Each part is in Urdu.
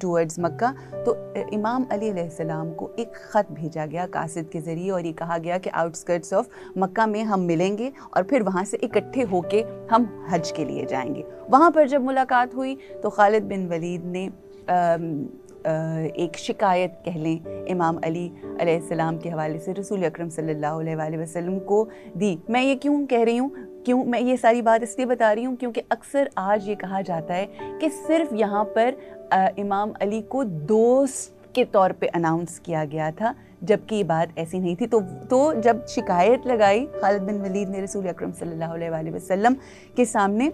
ٹورڈز مکہ. تو امام علی علیہ السلام کو ایک خط بھیجا گیا قاصد کے ذریعے اور یہ کہا گیا کہ آؤٹ اسکرٹس آف مکہ میں ہم ملیں گے اور پھر وہاں سے اکٹھے ہو کے ہم حج کے لیے جائیں گے. وہاں پر جب ملاقات ہوئی تو خالد بن ولید نے ایک شکایت کہہ لیں امام علی علیہ السلام کے حوالے سے رسول اکرم صلی اللہ علیہ وآلہ وسلم کو دی. میں یہ کیوں کہہ رہی ہوں, کیوں میں یہ ساری بات اس لیے بتا رہی ہوں کیونکہ اکثر آج یہ کہا جاتا ہے کہ صرف یہاں پر امام علی کو دوست کے طور پہ اناؤنس کیا گیا تھا, جبکہ یہ بات ایسی نہیں تھی. تو جب شکایت لگائی خالد بن ولید نے رسول اکرم صلی اللہ علیہ وآلہ وسلم کے سامنے,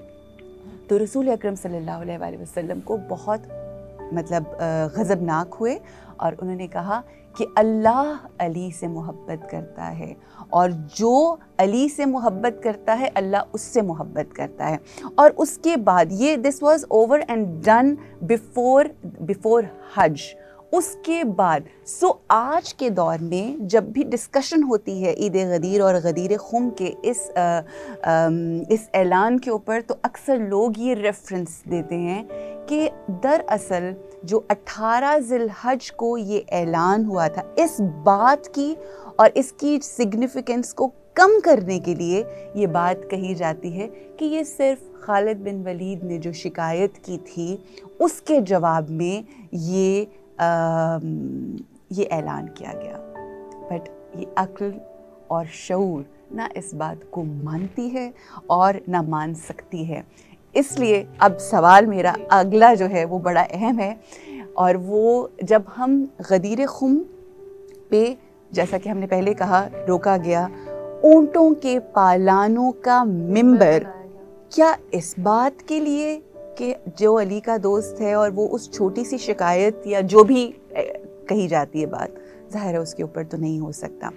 تو رسول اکرم صلی اللہ علیہ وآلہ وسلم کو بہت غضبناک ہوئے اور انہوں نے کہا کہ اللہ علی سے محبت کرتا ہے اور جو علی سے محبت کرتا ہے اللہ اس سے محبت کرتا ہے. اور اس کے بعد یہ this was over and done before حج. اس کے بعد آج کے دور میں جب بھی ڈسکشن ہوتی ہے عید غدیر اور غدیر خم کے اس اعلان کے اوپر, تو اکثر لوگ یہ ریفرنس دیتے ہیں کہ دراصل جو 18 ذی الحج کو یہ اعلان ہوا تھا, اس بات کی اور اس کی سگنیفیکنس کو کم کرنے کے لیے یہ بات کہی جاتی ہے کہ یہ صرف خالد بن ولید نے جو شکایت کی تھی اس کے جواب میں یہ اعلان کیا گیا. بٹ یہ عقل اور شعور نہ اس بات کو مانتی ہے اور نہ مان سکتی ہے. اس لیے اب سوال میرا اگلا جو ہے وہ بڑا اہم ہے, اور وہ جب ہم غدیر خم پہ, جیسا کہ ہم نے پہلے کہا, روکا گیا, اونٹوں کے پالانوں کا منبر, کیا اس بات کے لیے کہ جو علی کا دوست ہے اور وہ اس چھوٹی سی شکایت یا جو بھی کہی جاتی ہے بات, ظاہر ہے اس کے اوپر تو نہیں ہو سکتا.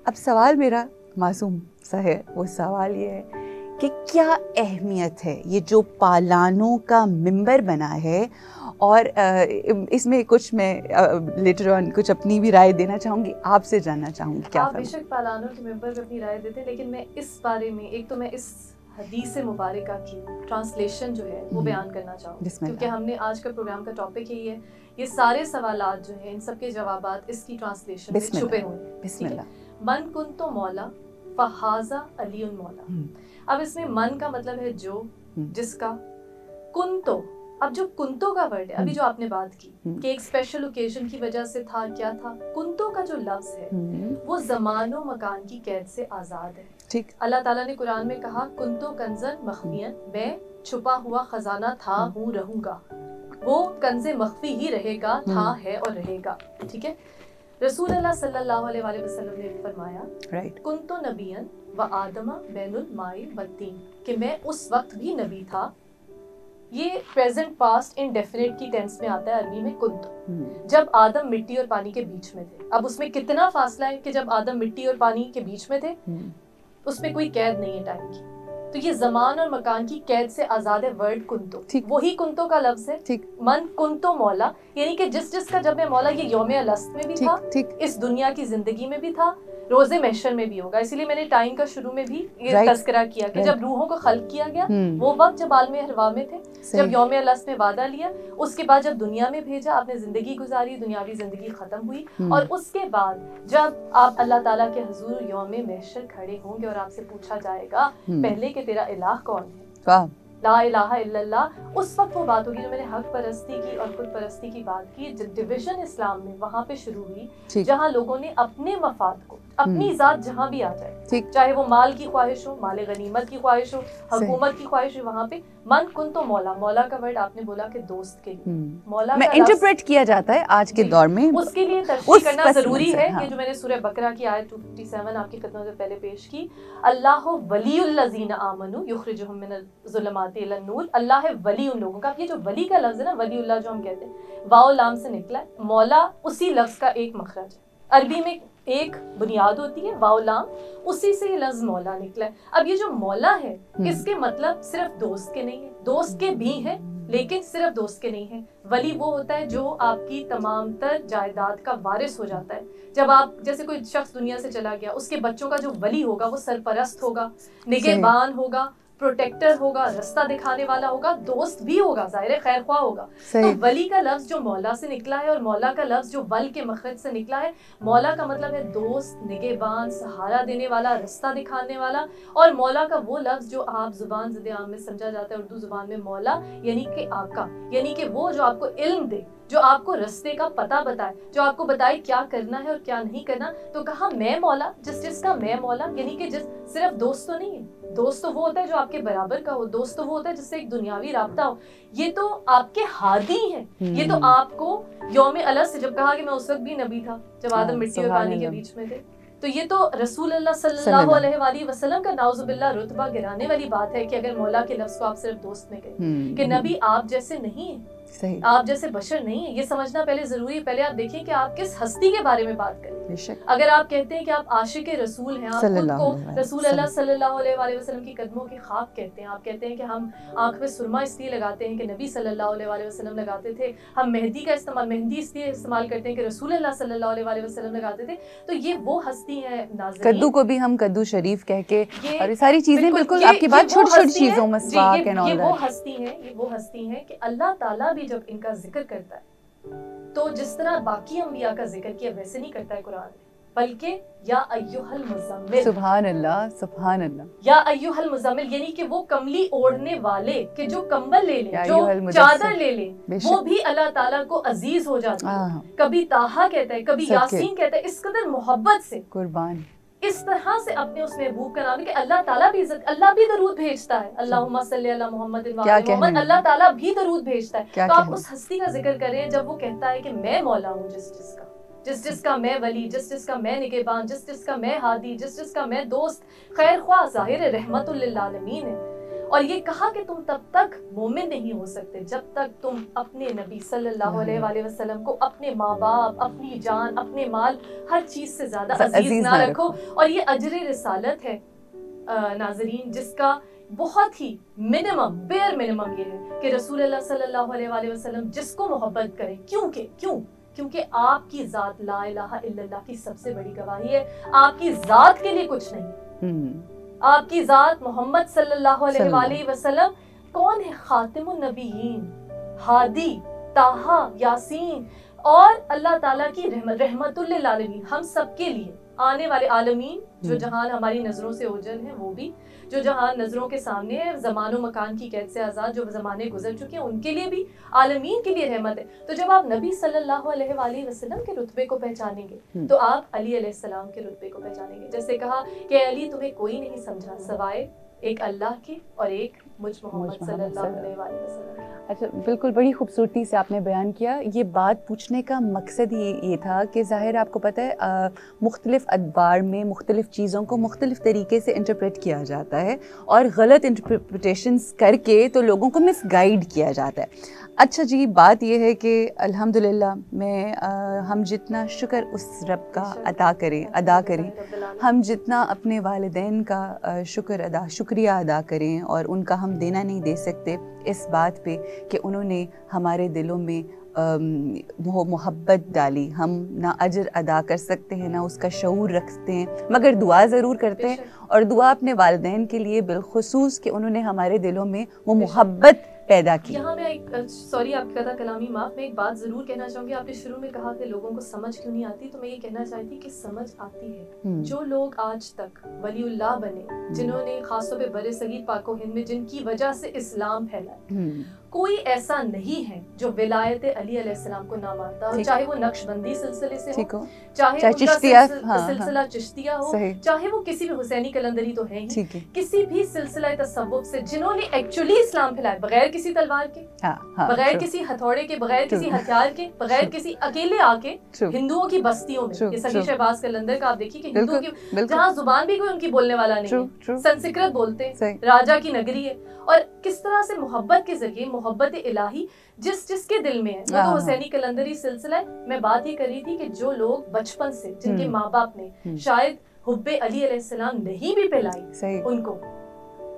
اب سوال میرا معصوم سا ہے, وہ سوال یہ ہے کہ کیا اہمیت ہے یہ جو پالانوں کا منبر بنا ہے, اور اس میں کچھ میں لیٹر آن کچھ اپنی بھی رائے دینا چاہوں گی, آپ سے جاننا چاہوں گی کیا. آپ بے شک پالانوں کے منبر پہ اپنی رائے دیتے, لیکن میں اس بارے میں ایک تو میں اس حدیث مبارکہ کی ٹرانسلیشن جو ہے وہ بیان کرنا چاہوں گی, کیونکہ ہم نے آج کا پروگرام کا ٹاپک یہی ہے. یہ سارے سوالات جو ہیں ان سب کے جوابات اس کی ٹرانسلیشن میں چھپے ہوئے ہیں. بسم اللہ. من کنتو مولا فہذا علی مولا. اب اس میں من کا مطلب ہے جو, جس کا. کنتو, اب جو کنتو کا ورڈ ہے, ابھی جو آپ نے بات کی کہ ایک اسپیشل اوکیزن کی وجہ سے تھا, کیا تھا, کنتو کا جو لفظ ہے وہ زمان و مکان کی قید سے آزاد ہے. ٹھیک. اللہ تعالیٰ نے قرآن میں کہا کنتو کنزن مخفیاً, میں چھپا ہوا خزانہ تھا, ہوں, رہوں گا. وہ کنز مخفی ہی رہے گا, تھا, ہے اور رہے گا. ٹھیک ہے. رسول اللہ صلی اللہ علیہ وآلہ وسلم نے فرمایا کنتو نبیًا و آدم بین الماء والطین, کہ میں اس وقت بھی نبی تھا. یہ پریزنٹ پاسٹ انڈیفینٹ کی ٹینس میں آتا ہے عربی میں کنتو, جب آدم مٹی اور پانی کے بیچ میں تھے. اب اس میں کتنا فاصلہ ہے کہ جب آدم مٹی اور پانی کے بیچ میں تھے, اس میں کوئی قید نہیں ہے ٹائم کی. تو یہ زمان اور مکان کی قید سے آزاد ہے ورڈ کنتو, وہی کنتو کا لفظ ہے. من کنتو مولا, یعنی کہ جس کا جب میں مولا, یہ یوم الست میں بھی تھا, اس دنیا کی زندگی میں بھی تھا, روز محشر میں بھی ہوگا. اسی لیے میں نے ٹائم کا شروع میں بھی یہ تذکرہ کیا کہ جب روحوں کو خلق کیا گیا وہ وقت جب عالم ارواح میں تھے, جب یوم الست میں وعدہ لیا, اس کے بعد جب دنیا میں بھیجا, آپ نے زندگی گزاری, دنیاوی زندگی ختم ہوئی, اور اس کے بعد جب آپ اللہ تعالیٰ کے حضور یوم محشر کھڑے ہوں گے اور آپ سے پوچھا جائے گا پہلے کہ تیرا الہ کون ہے, لا الہ الا اللہ, اس وقت وہ بات ہوگی جو میں نے حق پرستی کی اور خود پرستی کی بات کی. ڈویژن اسلام میں وہاں پہ شروع ہوئی جہاں لوگوں نے اپنے مفاد کو, اپنی ذات جہاں بھی آ جائے, چاہے وہ مال کی خواہش ہو, مال غنیمت کی خواہش ہو, حکومت کی خواہش ہو, وہاں پہ من کن تو مولا. مولا کا ورڈ آپ نے بولا کہ دوست کے لیے, مولا میں انٹرپریٹ کیا جاتا ہے آج کے دور میں, اس کے لیے تشریح کرنا ضروری ہے. یہ جو میں نے سورہ بقرہ کی آیت 257 آپ کی خدمت میں پہلے پیش کی, اللہ ولی الذین آمنوا یخرجہم من الظلمات الی النور, اللہ ہے ولی ان لوگوں کا. اب یہ جو ولی کا لفظ ہے نا, ولی اللہ جو ہم کہتے ہیں, واو لام سے نکلا ہے. مولا اسی لفظ کا ایک مخرج ہے. عربی میں ایک بنیاد ہوتی ہے واو لام, اسی سے یہ لفظ مولا نکلا ہے. اب یہ جو مولا ہے اس کے مطلب صرف دوست کے نہیں ہے, دوست کے بھی ہیں لیکن صرف دوست کے نہیں ہیں. ولی وہ ہوتا ہے جو آپ کی تمام تر جائیداد کا وارث ہو جاتا ہے. جب آپ جیسے کوئی شخص دنیا سے چلا گیا, اس کے بچوں کا جو ولی ہوگا وہ سرپرست ہوگا, نگہبان ہوگا, پروٹیکٹر ہوگا, رستہ دکھانے والا ہوگا, دوست بھی ہوگا, ظاہر خیر خواہ ہوگا. تو ولی کا لفظ جو مولا سے نکلا ہے اور مولا کا لفظ جو ول کے مخرج سے نکلا ہے, مولا کا مطلب ہے دوست, نگہبان, سہارا دینے والا, رستہ دکھانے والا. اور مولا کا وہ لفظ جو آپ زبان زد عام میں سمجھا جاتا ہے اردو زبان میں مولا, یعنی کہ آقا, یعنی کہ وہ جو آپ کو علم دے, جو آپ کو رستے کا پتہ بتائے, جو آپ کو بتائے کیا کرنا ہے اور کیا نہیں کرنا. تو کہا میں مولا, جس کا میں مولا, یعنی کہ صرف دوست تو نہیں ہے, دوست تو وہ ہوتا ہے جو آپ کے برابر کا ہو, دوست تو وہ ہوتا ہے جس سے ایک دنیاوی رابطہ ہو. یہ تو آپ کے ہادی ہیں, یہ تو آپ کو یوم الست سے جب کہا کہ میں اس وقت بھی نبی تھا جب آدم مٹی اور پانی کے بیچ میں تھے, تو یہ تو رسول اللہ صلی اللہ علیہ وآلہ وسلم کا نعوذ باللہ رتبہ گرانے والی بات ہے کہ اگر مولا کے لفظ کو آپ صرف دوست میں کہیں کہ نبی آپ جیسے نہیں ہیں, آپ جیسے بشر نہیں ہیں. یہ سمجھنا پہلے ضروری ہے. پہلے آپ دیکھیں کہ آپ کس ہستی کے بارے میں بات کریں. اگر آپ کہتے ہیں کہ آپ عاشق رسول ہیں, آپ خود کو رسول اللہ صلی اللہ علیہ وآلہ وسلم کی قدموں کی خاک کہتے ہیں, آپ کہتے ہیں کہ ہم آنکھ میں سرما اس لیے لگاتے ہیں کہ نبی صلی اللہ علیہ وآلہ وسلم لگاتے تھے, ہم مہندی اس لیے استعمال کرتے ہیں کہ رسول اللہ صلی اللہ علیہ وآلہ وسلم لگاتے تھے, تو یہ وہ ہستی ہیں. کدو کو بھی ہم کدو شریف کہہ کے, اور ساری چیزیں بالکل آپ کی بات چھوٹی چھوٹی چیزوں میں یہ وہ ہستی ہیں کہ اللہ تعالیٰ بھی جب ان کا ذکر کرتا ہے تو جس طرح باقی انبیاء کا ذکر کیا ویسے نہیں کرتا ہے قرآن, بلکہ یا ایھا المزمل, سبحان اللہ سبحان اللہ, یا ایھا المزمل, یعنی کہ وہ کملی اوڑھنے والے کہ جو کمبل لے لیں, جو چادر لے لیں, وہ بھی اللہ تعالیٰ کو عزیز ہو جاتا ہے. کبھی طٰہٰ کہتا ہے, کبھی یاسین کہتا ہے, اس قدر محبت سے, قربان, اس طرح سے اپنے اس محبوب کا نام ہے کہ اللہ تعالیٰ بھی عزت, اللہ بھی درود بھیجتا ہے, اللہم صلی علی محمد وعلی محمد, اللہ تعالیٰ بھی درود بھیجتا ہے. تو آپ اس ہستی کا ذکر کریں جب وہ کہتا ہے کہ میں مولا ہوں جس کا میں ولی, جس کا میں نگہبان, جس کا میں ہادی, جس کا میں دوست, خیر خواہ, ظاہر رحمت للعالمین ہے. اور یہ کہا کہ تم تب تک مومن نہیں ہو سکتے جب تک تم اپنے نبی صلی اللہ علیہ وآلہ وسلم کو اپنے ماں باپ, اپنی جان, اپنے مال, ہر چیز سے زیادہ عزیز نہ رکھو. اور یہ اجر رسالت ہے ناظرین, جس کا بہت ہی بیئر منیمم یہ ہے کہ رسول اللہ صلی اللہ علیہ وآلہ وسلم جس کو محبت کریں. کیونکہ آپ کی ذات لا الہ الا اللہ کی سب سے بڑی گواہی ہے. آپ کی ذات کے لیے کچھ نہیں, آپ کی ذات محمد صلی اللہ علیہ وآلہ وسلم کون ہے؟ خاتم النبیین, ہادی, طٰہٰ, یاسین, اور اللہ تعالیٰ کی رحمت للعالمین, ہم سب کے لیے آنے والے عالمین, جو جہان ہماری نظروں سے اوجھل ہیں وہ بھی, جو جہان نظروں کے سامنے ہے, زمان و مکان کی قید سے آزاد جو زمانے گزر چکے ہیں ان کے لیے بھی, عالمین کے لیے رحمت ہے. تو جب آپ نبی صلی اللہ علیہ وآلہ وسلم کے رتبے کو پہچانیں گے تو آپ علی علیہ السلام کے رتبے کو پہچانیں گے. جیسے کہا کہ علی تمہیں کوئی نہیں سمجھا سوائے ایک اللہ کے اور ایک مجھ محمد صلی اللہ علیہ وآلہ وسلم. اچھا, بالکل بڑی خوبصورتی سے آپ نے بیان کیا. یہ بات پوچھنے کا مقصد ہی یہ تھا کہ ظاہر آپ کو پتہ ہے مختلف ادوار میں مختلف چیزوں کو مختلف طریقے سے انٹرپریٹ کیا جاتا ہے, اور غلط انٹرپریٹیشنز کر کے تو لوگوں کو مس گائیڈ کیا جاتا ہے. اچھا جی, بات یہ ہے کہ الحمدللہ میں ہم جتنا شکر اس رب کا ادا کریں, ہم جتنا اپنے والدین کا شکریہ ادا کریں, اور ان کا ہم دینا نہیں دے سکتے اس بات پہ کہ انہوں نے ہمارے دلوں میں محبت ڈالی. ہم نہ اجر ادا کر سکتے ہیں, نہ اس کا شعور رکھتے ہیں, مگر دعا ضرور کرتے ہیں, اور دعا اپنے والدین کے لیے بالخصوص کہ انہوں نے ہمارے دلوں میں وہ محبت پیدا کی. یہاں میں سوری آپ کی قطع کلامی معاف, میں ایک بات ضرور کہنا چاہوں گی. آپ نے شروع میں کہا کہ لوگوں کو سمجھ کیوں نہیں آتی, تو میں یہ کہنا چاہتی کہ سمجھ آتی ہے. جو لوگ آج تک ولی اللہ بنے, جنہوں نے خاص طور پہ بر صغیر پاک و ہند میں جن کی وجہ سے اسلام پھیلا, کوئی ایسا نہیں ہے جو ولایت علی علیہ السلام کو نہ مانتا ہو, چاہے وہ نقش بندی سلسلے سے ہو, چاہے سلسلہ چشتیہ ہو, چاہے وہ کسی بھی حسینی قلندری تو ہے ہی, کسی بھی سلسلہ تصوف سے جنہوں نے ایکچولی اسلام پھیلایا بغیر کسی تلوار کے, بغیر کسی ہتھوڑے کے, بغیر کسی ہتھیار کے, بغیر کسی اکیلے آ کے ہندوؤں کی بستیوں میں. یہ سخی شہباز قلندر کا آپ دیکھیے کہ ہندوؤں کی جہاں زبان بھی کوئی ان کی بولنے والا نہیں ہے, سنسکرت بولتے ہیں, راجا کی نگری ہے, اور کس طرح سے محبت کے ذریعے محبت الہی جس کے دل میں ہے وہ تو حسینی قلندری سلسلہ ہے. میں بات یہ کر رہی تھی کہ جو لوگ بچپن سے, جن کے ماں باپ نے شاید حب علی علیہ السلام نہیں بھی پلائی, ان کو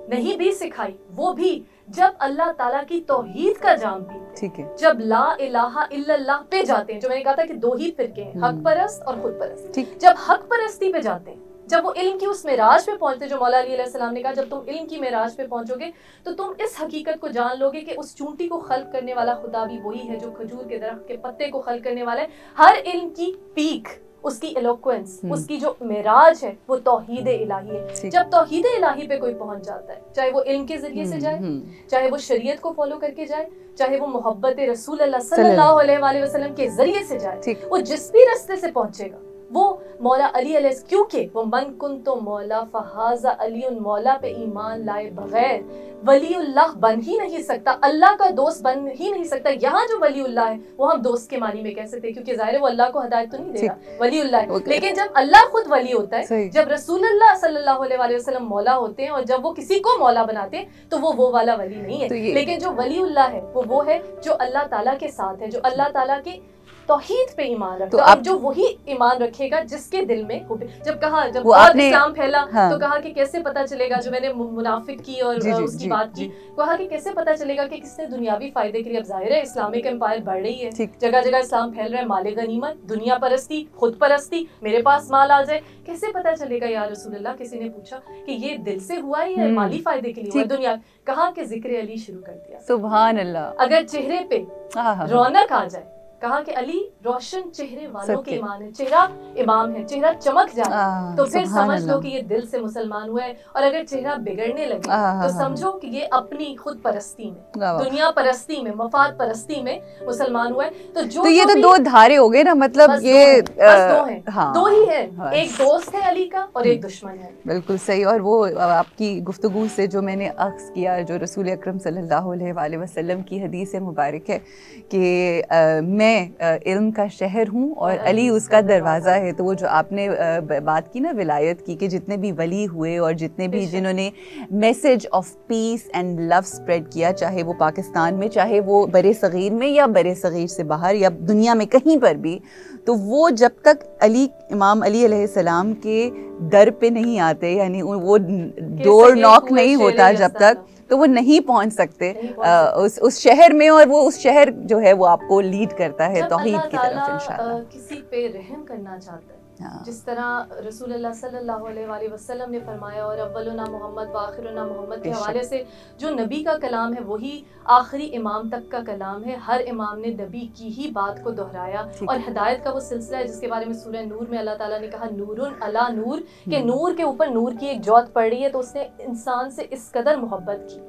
نہیں بھی سکھائی, وہ بھی جب اللہ تعالیٰ کی توحید کا جام پیتے, جب لا الہ الا اللہ پہ جاتے ہیں, جو میں نے کہا تھا کہ دو ہی فرقے ہیں, حق پرست اور خود پرست, جب حق پرستی پہ جاتے ہیں, جب وہ علم کی اس معراج پہ پہنچتے، جو مولا علی علیہ السلام نے کہا جب تم علم کی معراج پہ پہنچو گے تو تم اس حقیقت کو جان لو گے کہ اس چونٹی کو خلق کرنے والا خدا بھی وہی ہے جو کھجور کے درخت کے پتے کو خلق کرنے والا ہے. ہر علم کی پیک، اس کی ایلوکوینس، اس کی جو معراج ہے وہ توحید الہی ہے. جب توحید الہی پہ کوئی پہنچ جاتا ہے، چاہے وہ علم کے ذریعے سے جائے، چاہے وہ شریعت کو فالو کر کے جائے، چاہے وہ محبت رسول اللہ صلی اللہ علیہ وآلہ وسلم کے ذریعے سے جائے، وہ جس بھی راستے سے پہنچے گا وہ مولا علی علیہ، کیونکہ وہ من کن تو مولا فہذا علی، مولا پہ ایمان لائے بغیر ولی اللہ بن ہی نہیں سکتا، اللہ کا دوست بن ہی نہیں سکتا. یہاں جو ولی اللہ ہے وہ ہم دوست کے معنی میں کہہ سکتے ہیں، کیونکہ ظاہر ہے وہ اللہ کو ہدایت تو نہیں دے رہا، ولی اللہ ہے. لیکن جب اللہ خود ولی ہوتا ہے، جب رسول اللہ صلی اللہ علیہ وآلہ وسلم مولا ہوتے ہیں، اور جب وہ کسی کو مولا بناتے ہیں تو وہ والا ولی نہیں ہے. لیکن جو ولی اللہ ہے وہ ہے جو اللہ تعالیٰ کے ساتھ ہے، جو اللہ تعالیٰ کی توحید پہ ایمان رکھتا ہے، جو وہی ایمان رکھے گا جس کے دل میں جب اور اسلام پھیلا تو کہا کہ کیسے پتا چلے گا، جو میں نے منافق کی اور اس کی بات کی، کہا کہ کیسے پتا چلے گا کہ کس نے دنیاوی فائدے کے لیے، اب ظاہر ہے اسلامک امپائر بڑھ رہی ہے، جگہ جگہ اسلام پھیل رہا ہے، مال غنیمت، دنیا پرستی، خود پرستی، میرے پاس مال آ جائے، کیسے پتا چلے گا یا رسول اللہ؟ کسی نے پوچھا کہ یہ دل سے ہوا ہے یا مالی فائدے کے لیے ہوا دنیا؟ کہا کہ ذکر علی شروع کر دیا. سبحان اللہ. اگر چہرے پہ رونق آ جائے، کہا کہ علی روشن چہرے والوں کے ایمان ہے، چہرہ امام ہے، چہرہ چمک جائے تو پھر سمجھ لو کہ یہ دل سے مسلمان ہوا ہے. اور اگر چہرہ بگڑنے لگے تو سمجھو کہ یہ اپنی خود پرستی میں، دنیا پرستی میں، مفاد پرستی میں مسلمان ہوا ہے. تو یہ تو دو دھارے ہو گئے نا، مطلب یہ دو ہیں، دو ہی ہیں، ایک دوست ہے علی کا اور ایک دشمن ہے. بالکل صحیح. اور وہ آپ کی گفتگو سے جو میں نے اخذ کیا، جو رسول اکرم صلی اللہ علیہ وآلہ وسلم کی حدیث مبارک ہے کہ میں علم کا شہر ہوں اور علی اس کا دروازہ ہے. تو وہ جو آپ نے بات کی نا ولایت کی، کہ جتنے بھی ولی ہوئے اور جتنے بھی جنہوں نے message of peace and love spread کیا، چاہے وہ پاکستان میں، چاہے وہ برِ صغیر میں یا برِ صغیر سے باہر یا دنیا میں کہیں پر بھی، تو وہ جب تک امام علی علیہ السلام کے در پہ نہیں آتے، یعنی وہ ڈور ناک نہیں ہوتا جب تک، تو وہ نہیں پہنچ سکتے اس شہر میں. اور وہ اس شہر جو ہے وہ آپ کو لیڈ کرتا ہے توحید کی طرف انشاءاللہ. کسی پہ رحم کرنا چاہتا ہے، جس طرح رسول اللہ صلی اللہ علیہ وآلہ وسلم نے فرمایا، اور اولنا محمد وآخرنا محمد کے حوالے سے جو نبی کا کلام ہے وہی آخری امام تک کا کلام ہے. ہر امام نے نبی کی ہی بات کو دہرایا، اور ہدایت کا وہ سلسلہ ہے جس کے بارے میں سورہ نور میں اللہ تعالیٰ نے کہا نورن علی نور، کہ نور کے اوپر نور کی ایک جوت پڑ رہی ہے. تو اس نے انسان سے اس قدر محبت کی،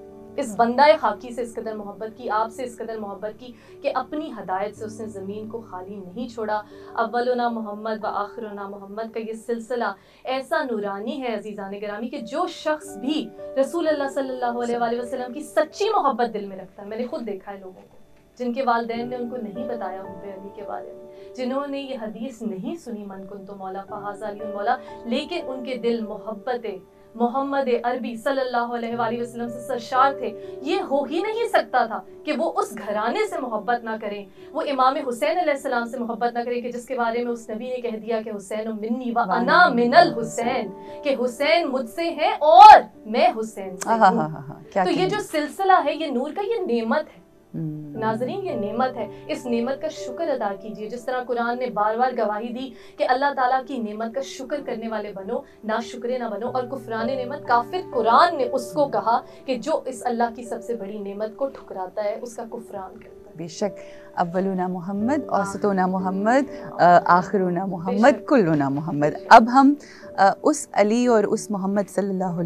اس بندہ خاکی سے اس قدر محبت کی، آپ سے اس قدر محبت کی کہ اپنی ہدایت سے اس نے زمین کو خالی نہیں چھوڑا. اولنا محمد و آخرنا محمد کا یہ سلسلہ ایسا نورانی ہے عزیزان گرامی، کہ جو شخص بھی رسول اللہ صلی اللہ علیہ وآلہ وسلم کی سچی محبت دل میں رکھتا ہے، میں نے خود دیکھا ہے لوگوں کو جن کے والدین نے ان کو نہیں بتایا حب علی کے بارے میں، جنہوں نے یہ حدیث نہیں سنی من کن تو مولا فہذا علی مولا، لیکن ان کے دل محبت محمد عربی صلی اللہ علیہ وآلہ وسلم سے سرشار تھے. یہ ہو ہی نہیں سکتا تھا کہ وہ اس گھرانے سے محبت نہ کریں، وہ امام حسین علیہ السلام سے محبت نہ کریں، کہ جس کے بارے میں اس نبی نے کہہ دیا کہ حسین منی و انا من الحسین، کہ حسین مجھ سے ہے اور میں حسین سے ہوں. تو یہ جو سلسلہ ہے، یہ نور کا یہ نعمت ہے ناظرین، یہ نعمت ہے. اس نعمت کا شکر ادا کیجئے، جس طرح قرآن نے بار بار گواہی دی کہ اللہ تعالیٰ کی نعمت کا شکر کرنے والے بنو، نہ شکرے نہ بنو. اور کفران نعمت، کافر قرآن نے اس کو کہا کہ جو اس اللہ کی سب سے بڑی نعمت کو ٹھکراتا ہے اس کا کفران کرتا ہے. بے شک. اولنا محمد، اوسطنا محمد، آخرنا محمد، کلنا محمد. اب ہم اس علی اور اس محمد صلی اللہ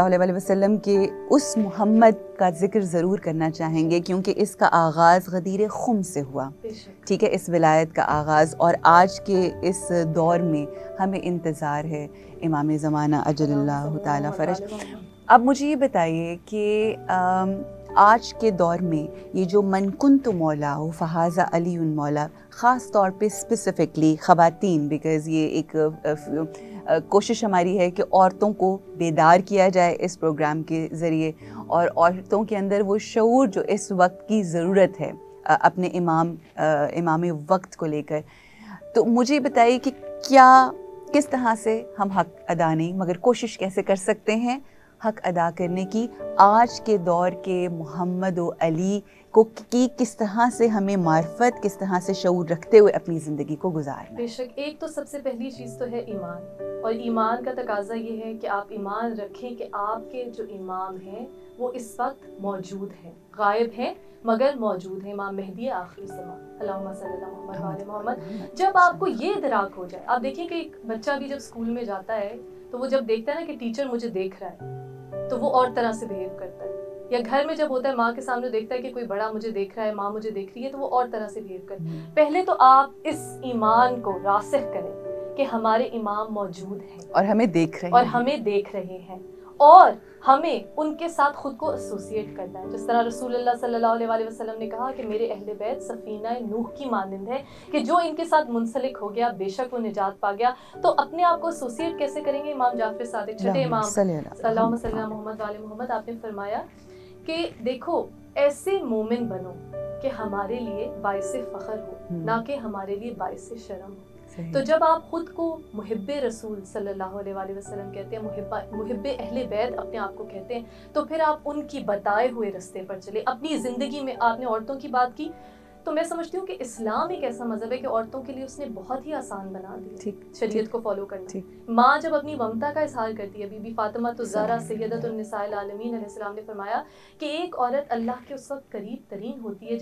علیہ وسلم کے اس محمد کا ذکر ضرور کرنا چاہیں گے، کیونکہ اس کا آغاز غدیر خم سے ہوا، ٹھیک ہے، اس ولایت کا آغاز. اور آج کے اس دور میں ہمیں انتظار ہے امام زمانہ اجل اللہ تعالی فرج. اب مجھے یہ بتائیے کہ آج کے دور میں یہ جو من کنت مولا فہذا علی مولا، خاص طور پہ اسپیسیفکلی خواتین، بیکاز یہ ایک کوشش ہماری ہے کہ عورتوں کو بیدار کیا جائے اس پروگرام کے ذریعے، اور عورتوں کے اندر وہ شعور جو اس وقت کی ضرورت ہے اپنے امام وقت کو لے کر. تو مجھے بتائیے کہ کس طرح سے ہم حق ادا نہیں مگر کوشش کیسے کر سکتے ہیں حق ادا کرنے کی، آج کے دور کے محمد و علی کو کی کس طرح سے ہمیں معرفت، کس طرح سے شعور رکھتے ہوئے اپنی زندگی کو گزارنا. بے شک ایک تو سب سے پہلی چیز تو ہے ایمان، اور ایمان کا تقاضا یہ ہے کہ آپ ایمان رکھیں کہ آپ کے جو امام ہیں وہ اس وقت موجود ہیں، غائب ہیں مگر موجود ہیں. امام مہدی آخری زمان، اللہم صلی اللہ محمد وآل محمد. جب آپ کو یہ ادراک ہو جائے، آپ دیکھیں کہ ایک بچہ بھی جب اسکول میں جاتا ہے تو وہ جب دیکھتا ہے نا کہ ٹیچر مجھے دیکھ رہا ہے تو وہ اور طرح سے بہیو کرتا ہے، یا گھر میں جب ہوتا ہے ماں کے سامنے دیکھتا ہے کہ کوئی بڑا مجھے دیکھ رہا ہے، ماں مجھے دیکھ رہی ہے، تو وہ اور طرح سے بہیو کرتا ہے. پہلے تو آپ اس ایمان کو راسخ کریں کہ ہمارے امام موجود ہیں اور ہمیں دیکھ رہے ہیں اور ہمیں ان کے ساتھ خود کو ایسوسیٹ کرنا ہے. جس طرح رسول اللہ صلی اللہ علیہ وآلہ وسلم نے کہا کہ میرے اہل بیت سفینہ نوح کی مانند ہے، کہ جو ان کے ساتھ منسلک ہو گیا بے شک وہ نجات پا گیا. تو اپنے آپ کو ایسوسیٹ کیسے کریں گے؟ امام جعفر صادق چھٹے امام اللہم صلی اللہ محمد وآل محمد، آپ نے فرمایا کہ دیکھو ایسے مومن بنو کہ ہمارے لیے باعث فخر ہو، نہ کہ ہمارے لیے باعث شرم ہو. تو جب آپ خود کو محب رسول صلی اللہ علیہ وآلہ وسلم کہتے ہیں، محب اہل بیت اپنے آپ کو کہتے ہیں، تو پھر آپ ان کی بتائے ہوئے رستے پر چلے. اپنی زندگی میں آپ نے عورتوں کی بات کی، تو میں سمجھتی ہوں کہ اسلام ایک ایسا مذہب ہے کہ عورتوں کے لیے اس نے بہت ہی آسان بنا دیا شریعت کو فالو کرنا. ماں جب اپنی ممتا کا اظہار کرتی ہے، بی بی فاطمہ الزہرا سیدۃ النساء العالمین علیہ السلام نے فرمایا کہ ایک عورت اللہ کے اس وقت قریب ترین ہوتی ہے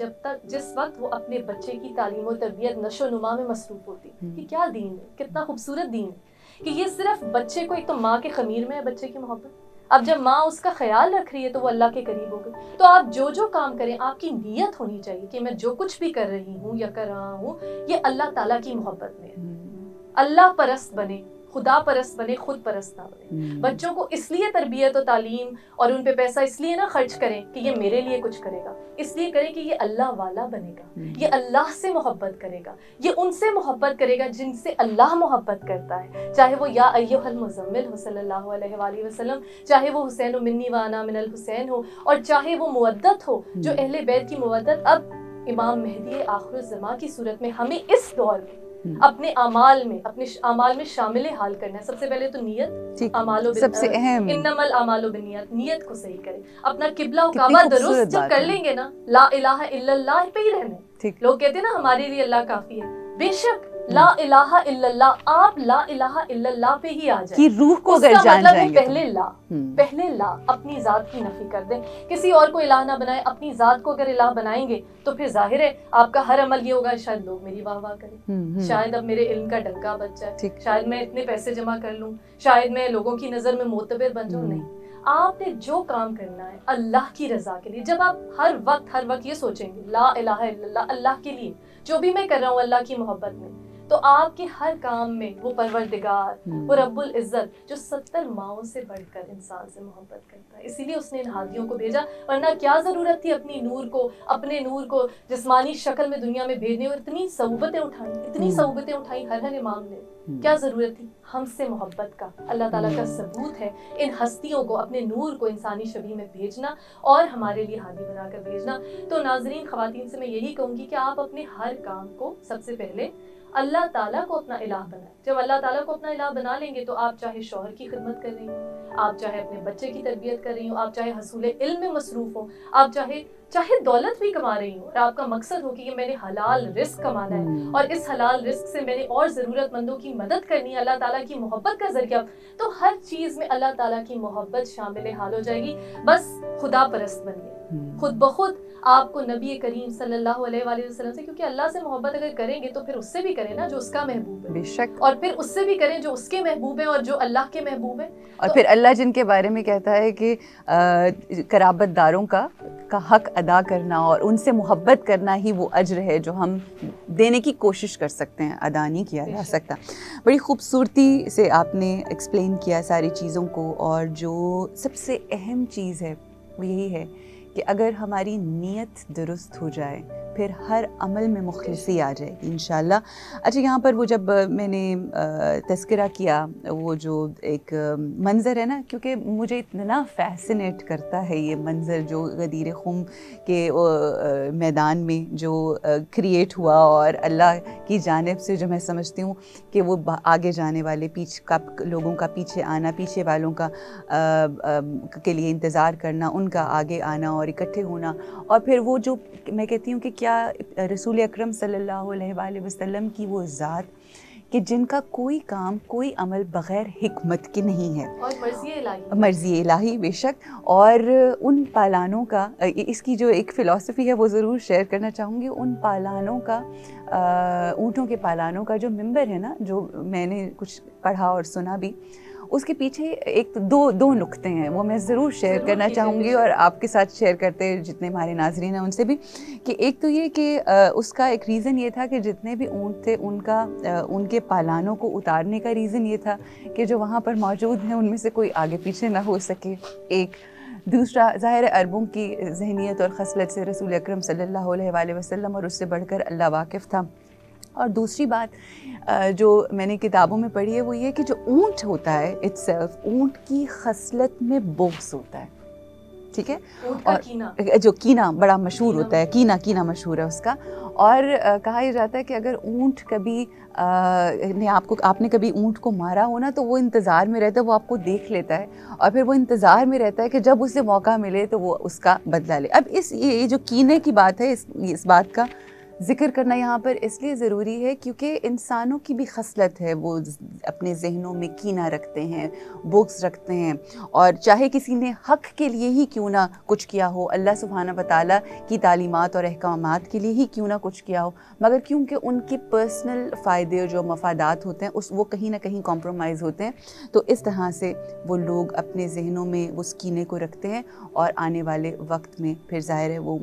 جس وقت وہ اپنے بچے کی تعلیم و تربیت، نشو و نما میں مصروف ہوتی. کہ کیا دین ہے، کتنا خوبصورت دین ہے کہ یہ صرف بچے کو، ایک تو ماں کے خمیر میں ہے بچے کی محبت، اب جب ماں اس کا خیال رکھ رہی ہے تو وہ اللہ کے قریب ہو گئی. تو آپ جو کام کریں آپ کی نیت ہونی چاہیے کہ میں جو کچھ بھی کر رہی ہوں یا کر رہا ہوں یہ اللہ تعالیٰ کی محبت میں ہے. اللہ پرست بنے، خدا پرست بنے، خود پرست نہ بنے. بچوں کو اس لیے تربیت و تعلیم اور ان پہ پیسہ اس لیے نہ خرچ کریں کہ یہ میرے لیے کچھ کرے گا، اس لیے کریں کہ یہ اللہ والا بنے گا، یہ اللہ سے محبت کرے گا، یہ ان سے محبت کرے گا جن سے اللہ محبت کرتا ہے. چاہے وہ یا ایھا المزمل ہو صلی اللہ علیہ وآلہ وسلم، چاہے وہ حسین منی وانا من الحسین ہو، اور چاہے وہ مودت ہو جو اہل بیت کی مودت اب امام مہدی آخر الزمان کی صورت میں ہمیں اس دور میں اپنے اعمال میں شامل حال کرنا ہے. سب سے پہلے تو نیت، سب سے اہم، انما الاعمال بالنیات، نیت کو صحیح کریں. اپنا قبلہ و کعبہ درست جب کر لیں گے نا، لا الہ الا اللہ پہ ہی رہنا. لوگ کہتے ہیں نا ہمارے لیے اللہ کافی ہے، بے شک لا الہ الا اللہ، آپ لا الہ الا اللہ پہ ہی آ جائیں کی روح کو اگر جان جائیں گے. پہلے لا اپنی ذات کی نفی کر دیں، کسی اور کو الہ نہ بنائیں، اپنی ذات کو اگر الہ بنائیں گے تو پھر ظاہر ہے آپ کا ہر عمل یہ ہوگا شاید لوگ میری واہ واہ کریں، شاید اب میرے علم کا ڈنکا بچ جائے، شاید میں اتنے پیسے جمع کر لوں، شاید میں لوگوں کی نظر میں معتبر بن جاؤں. نہیں، آپ نے جو کام کرنا ہے اللہ کی رضا کے لیے. جب آپ ہر وقت یہ سوچیں گے لا الہ الا اللہ، اللہ کے لیے جو بھی میں کر رہا ہوں اللہ کی محبت میں، تو آپ کے ہر کام میں وہ پروردگار، وہ رب العزت جو 70 ماؤں سے بڑھ کر انسان سے محبت کرتا ہے، اسی لیے اس نے ان ہادیوں کو بھیجا. ورنہ کیا ضرورت تھی اپنے نور کو جسمانی شکل میں دنیا میں بھیجنے، اور اتنی صعوبتیں اٹھائیں ہر امام نے. کیا ضرورت تھی؟ ہم سے محبت کا اللہ تعالیٰ کا ثبوت ہے ان ہستیوں کو، اپنے نور کو انسانی شبیہ میں بھیجنا اور ہمارے لیے ہادی بنا کر بھیجنا. تو ناظرین، خواتین سے میں یہی کہوں گی کہ آپ اپنے ہر کام کو سب سے پہلے اللہ تعالیٰ کو اپنا الہ بنائیں. جب اللہ تعالیٰ کو اپنا الہ بنا لیں گے تو آپ چاہے شوہر کی خدمت کر رہی ہوں، آپ چاہے اپنے بچے کی تربیت کر رہی ہوں، آپ چاہے حصول علم میں مصروف ہوں، آپ چاہے دولت بھی کما رہی ہوں، اور آپ کا مقصد ہو کہ یہ میں نے حلال رزق کمانا ہے اور اس حلال رزق سے میں نے اور ضرورت مندوں کی مدد کرنی ہے اللہ تعالیٰ کی محبت کا ذریعہ، تو ہر چیز میں اللہ تعالیٰ کی محبت شامل حال ہو جائے گی. بس خدا پرست بنیے، خود بخود آپ کو نبی کریم صلی اللہ علیہ وآلہ وسلم سے، کیونکہ اللہ سے محبت اگر کریں گے تو پھر اس سے بھی کریں نا جو اس کا محبوب ہے، بے شک، اور پھر اس سے بھی کریں جو اس کے محبوب ہیں اور جو اللہ کے محبوب ہیں. اور پھر اللہ جن کے بارے میں کہتا ہے کہ قرابت داروں کا حق ادا کرنا اور ان سے محبت کرنا ہی وہ اجر ہے جو ہم دینے کی کوشش کر سکتے ہیں، ادا نہیں کیا جا سکتا. بڑی خوبصورتی سے آپ نے ایکسپلین کیا ساری چیزوں کو، اور جو سب سے اہم چیز ہے وہ یہی ہے کہ اگر ہماری نیت درست ہو جائے پھر ہر عمل میں مخلصی آ جائے گی انشاءاللہ۔ اچھا، یہاں پر وہ جب میں نے تذکرہ کیا وہ جو ایک منظر ہے نا، کیونکہ مجھے اتنا فیسنیٹ کرتا ہے یہ منظر جو غدیر خم کے میدان میں جو کریٹ ہوا، اور اللہ کی جانب سے جو میں سمجھتی ہوں کہ وہ آگے جانے والے لوگوں کا پیچھے آنا، پیچھے والوں کا کے لیے انتظار کرنا، ان کا آگے آنا اور اکٹھے ہونا، اور پھر وہ جو میں کہتی ہوں کہ کیا رسول اکرم صلی اللہ علیہ وآلہ وسلم کی وہ ذات کہ جن کا کوئی کام کوئی عمل بغیر حکمت کے نہیں ہے، اور مرضی الہی بے شک، اور ان پالانوں کا، اس کی جو ایک فلسفی ہے وہ ضرور شیئر کرنا چاہوں گی، ان پالانوں کا، اونٹوں کے پالانوں کا جو ممبر ہے نا، جو میں نے کچھ پڑھا اور سنا بھی، اس کے پیچھے ایک دو نقطے ہیں، وہ میں ضرور شیئر کرنا چاہوں گی، اور آپ کے ساتھ شیئر کرتے جتنے ہمارے ناظرین ہیں ان سے بھی، کہ ایک تو یہ کہ اس کا ایک ریزن یہ تھا کہ جتنے بھی اونٹ تھے ان کے پالانوں کو اتارنے کا ریزن یہ تھا کہ جو وہاں پر موجود ہیں ان میں سے کوئی آگے پیچھے نہ ہو سکے، ایک۔ دوسرا، ظاہر عربوں کی ذہنیت اور خصلت سے رسول اکرم صلی اللہ علیہ وآلہ وسلم اور اس سے بڑھ کر اللہ واقف تھا۔ اور دوسری بات جو میں نے کتابوں میں پڑھی ہے وہ یہ کہ جو اونٹ ہوتا ہے اٹ سیلف، اونٹ کی خصلت میں بغض ہوتا ہے، ٹھیک ہے، اور جو کینہ بڑا مشہور ہوتا ہے، کینہ مشہور ہے اس کا، اور کہا یہ جاتا ہے کہ اگر اونٹ کبھی آپ نے کبھی اونٹ کو مارا ہو نا، تو وہ انتظار میں رہتا ہے، وہ آپ کو دیکھ لیتا ہے، اور پھر وہ انتظار میں رہتا ہے کہ جب اسے موقع ملے تو وہ اس کا بدلہ لے۔ اب یہ جو کینے کی بات ہے، اس بات کا ذکر کرنا یہاں پر اس لیے ضروری ہے کیونکہ انسانوں کی بھی خصلت ہے، وہ اپنے ذہنوں میں کینہ رکھتے ہیں، بغض رکھتے ہیں، اور چاہے کسی نے حق کے لیے ہی کیوں نہ کچھ کیا ہو، اللہ سبحانہ وتعالیٰ کی تعلیمات اور احکامات کے لیے ہی کیوں نہ کچھ کیا ہو، مگر کیونکہ ان کے پرسنل فائدے جو مفادات ہوتے ہیں وہ کہیں نہ کہیں کمپرومائز ہوتے ہیں، تو اس طرح سے وہ لوگ اپنے ذہنوں میں اس کینے کو رکھتے ہیں، اور آنے والے وقت میں پھر ظاہر ہے وہ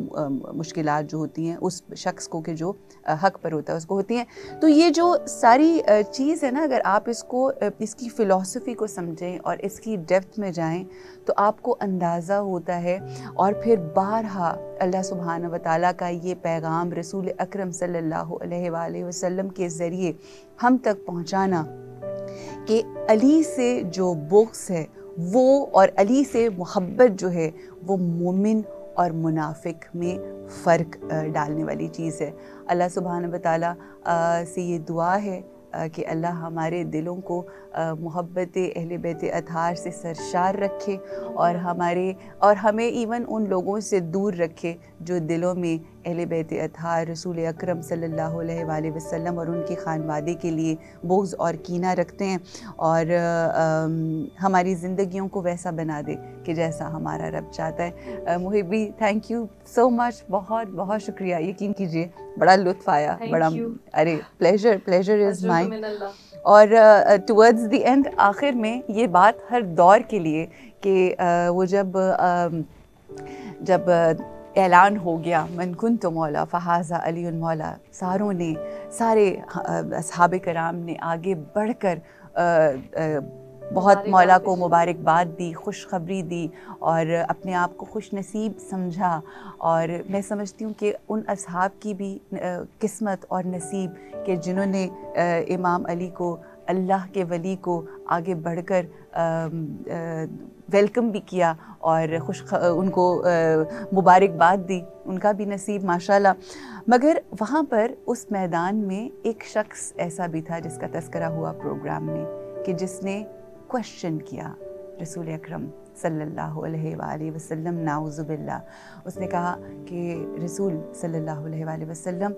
مشکلات جو ہوتی ہیں اس شخص کو کہ جو حق پر ہوتا ہے اس کو ہوتی ہیں۔ تو یہ جو ساری چیز ہے نا، اگر آپ اس کی فلسفی کو سمجھیں اور اس کی ڈیپتھ میں جائیں تو آپ کو اندازہ ہوتا ہے، اور پھر بارہا اللہ سبحانہ وتعالیٰ کا یہ پیغام رسول اکرم صلی اللہ علیہ وآلہ وسلم کے ذریعے ہم تک پہنچانا کہ علی سے جو بغض ہے وہ، اور علی سے محبت جو ہے وہ مومن اور منافق میں فرق ڈالنے والی چیز ہے۔ اللہ سبحانہ وتعالیٰ سے یہ دعا ہے کہ اللہ ہمارے دلوں کو محبت اہل بیت اطہار سے سرشار رکھے، اور ہمیں ایون ان لوگوں سے دور رکھے جو دلوں میں اہل بیت اطہار رسول اکرم صلی اللہ علیہ وآلہ وسلم اور ان کی خانوادے کے لیے بغض اور کینہ رکھتے ہیں، اور ہماری زندگیوں کو ویسا بنا دے کہ جیسا ہمارا رب چاہتا ہے۔ محبی، تھینک یو سو مچ، بہت بہت شکریہ، یقین کیجیے بڑا لطف آیا، بڑا پلیزر از مائن۔ اور ٹورڈز دی اینڈ، آخر میں یہ بات ہر دور کے لیے کہ وہ جب اعلان ہو گیا من کنت مولا فہذا علی مولا، سارے اصحاب کرام نے آگے بڑھ کر بہت مولا کو مبارکباد دی، خوشخبری دی، اور اپنے آپ کو خوش نصیب سمجھا، اور میں سمجھتی ہوں کہ ان اصحاب کی بھی قسمت اور نصیب کہ جنہوں نے امام علی کو، اللہ کے ولی کو آگے بڑھ کر ویلکم بھی کیا اور ان کو مبارکباد دی، ان کا بھی نصیب ماشاءاللہ۔ مگر وہاں پر اس میدان میں ایک شخص ایسا بھی تھا جس کا تذکرہ ہوا پروگرام میں، کہ جس نے کوشچن کیا رسول اکرم صلی اللہ علیہ وآلہ وسلم، نعوذ باللہ۔ اس نے کہا کہ رسول صلی اللہ علیہ وآلہ وسلم،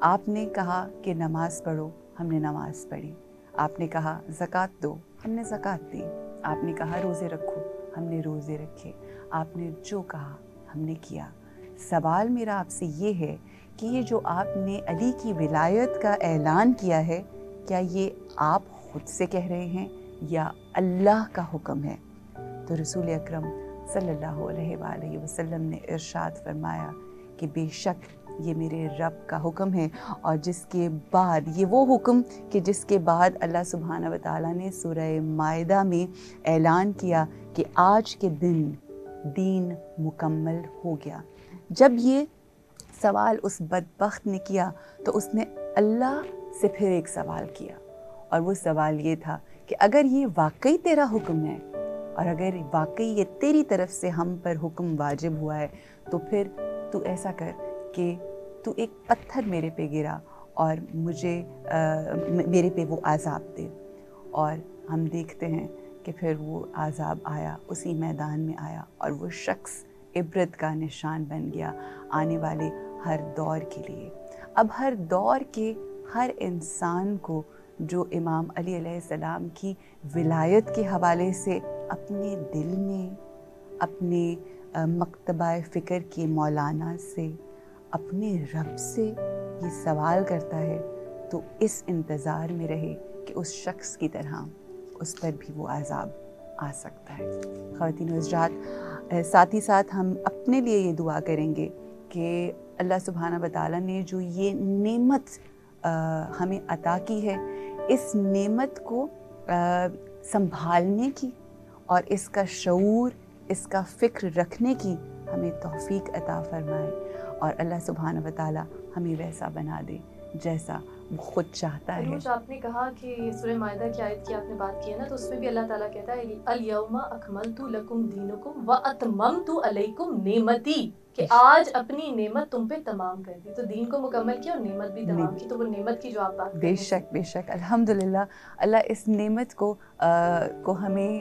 آپ نے کہا کہ نماز پڑھو، ہم نے نماز پڑھی، آپ نے کہا زکوٰۃ دو، ہم نے زکوٰۃ دی، آپ نے کہا روزے رکھو، ہم نے روزے رکھے، آپ نے جو کہا ہم نے کیا۔ سوال میرا آپ سے یہ ہے کہ یہ جو آپ نے علی کی ولایت کا اعلان کیا ہے، کیا یہ آپ خود سے کہہ رہے ہیں یا اللہ کا حکم ہے؟ تو رسول اکرم صلی اللہ علیہ وآلہ وسلم نے ارشاد فرمایا کہ بے شک یہ میرے رب کا حکم ہے، اور جس کے بعد یہ وہ حکم کہ جس کے بعد اللہ سبحانہ وتعالیٰ نے سورہ مائدہ میں اعلان کیا کہ آج کے دن دین مکمل ہو گیا۔ جب یہ سوال اس بدبخت نے کیا تو اس نے اللہ سے پھر ایک سوال کیا، اور وہ سوال یہ تھا کہ اگر یہ واقعی تیرا حکم ہے اور اگر واقعی یہ تیری طرف سے ہم پر حکم واجب ہوا ہے تو پھر تو ایسا کر کہ تو ایک پتھر میرے پہ گرا اور مجھے میرے پہ وہ عذاب دے۔ اور ہم دیکھتے ہیں کہ پھر وہ عذاب آیا، اسی میدان میں آیا، اور وہ شخص عبرت کا نشان بن گیا آنے والے ہر دور کے لیے۔ اب ہر دور کے ہر انسان کو جو امام علی علیہ السلام کی ولایت کے حوالے سے اپنے دل میں، اپنے مکتبہ فکر کے مولانا سے، اپنے رب سے یہ سوال کرتا ہے تو اس انتظار میں رہے کہ اس شخص کی طرح اس پر بھی وہ عذاب آ سکتا ہے۔ خواتین و حضرات، ساتھ ہی ساتھ ہم اپنے لیے یہ دعا کریں گے کہ اللہ سبحانہ و تعالیٰ نے جو یہ نعمت ہمیں عطا کی ہے، اس نعمت کو سنبھالنے کی اور اس کا شعور، اس کا فکر رکھنے کی ہمیں توفیق عطا فرمائے، اور اللہ سبحانہ و تعالیٰ ہمیں ویسا بنا دے جیسا وہ خود چاہتا ہے۔ آپ نے کہا کہ یہ سورہ مائدہ کی آیت کی آپ نے بات کی ہے نا، تو اس میں بھی اللہ تعالیٰ کہتا ہے الیوم اکملت لکم دینکم واتممت علیکم نعمتی، کہ آج اپنی نعمت تم پہ تمام کر دی۔ تو دین کو مکمل کیا اور نعمت بھی تمام کی، تو وہ نعمت کی جو آپ بات بے شک بے شک الحمدللہ، اللہ اس نعمت کو ہمیں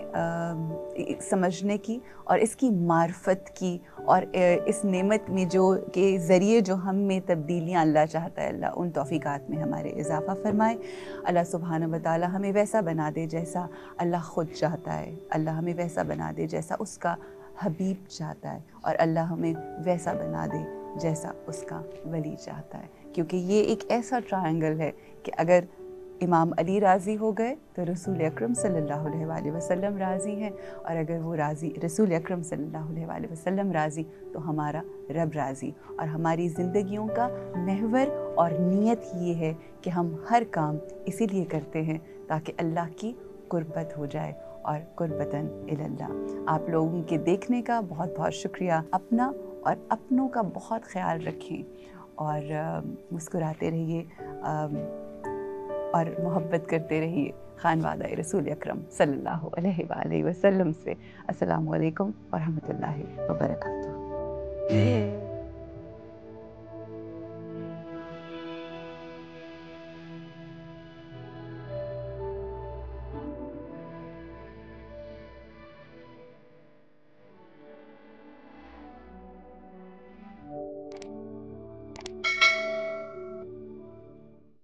سمجھنے کی اور اس کی معرفت کی، اور اس نعمت میں جو کے ذریعے جو ہم میں تبدیلیاں اللہ چاہتا ہے، اللہ ان توفیقات میں ہمارے اضافہ فرمائے۔ اللہ سبحانہ و تعالیٰ ہمیں ویسا بنا دے جیسا اللہ خود چاہتا ہے، اللہ ہمیں ویسا بنا دے جیسا اس کا حبیب چاہتا ہے، اور اللہ ہمیں ویسا بنا دے جیسا اس کا ولی چاہتا ہے، کیونکہ یہ ایک ایسا ٹرائنگل ہے کہ اگر امام علی راضی ہو گئے تو رسول اکرم صلی اللہ علیہ وآلہ وسلم راضی ہیں، اور اگر وہ راضی، رسول اکرم صلی اللہ علیہ وآلہ وسلم راضی، تو ہمارا رب راضی، اور ہماری زندگیوں کا محور اور نیت یہ ہے کہ ہم ہر کام اسی لیے کرتے ہیں تاکہ اللہ کی قربت ہو جائے، اور قربتاً اللہ۔ آپ لوگوں کے دیکھنے کا بہت بہت شکریہ۔ اپنا اور اپنوں کا بہت خیال رکھیں، اور مسکراتے رہیے اور محبت کرتے رہیے خانوادہ رسول اکرم صلی اللہ علیہ وآلہ وسلم سے۔ السلام علیکم ورحمۃ اللہ وبرکاتہ۔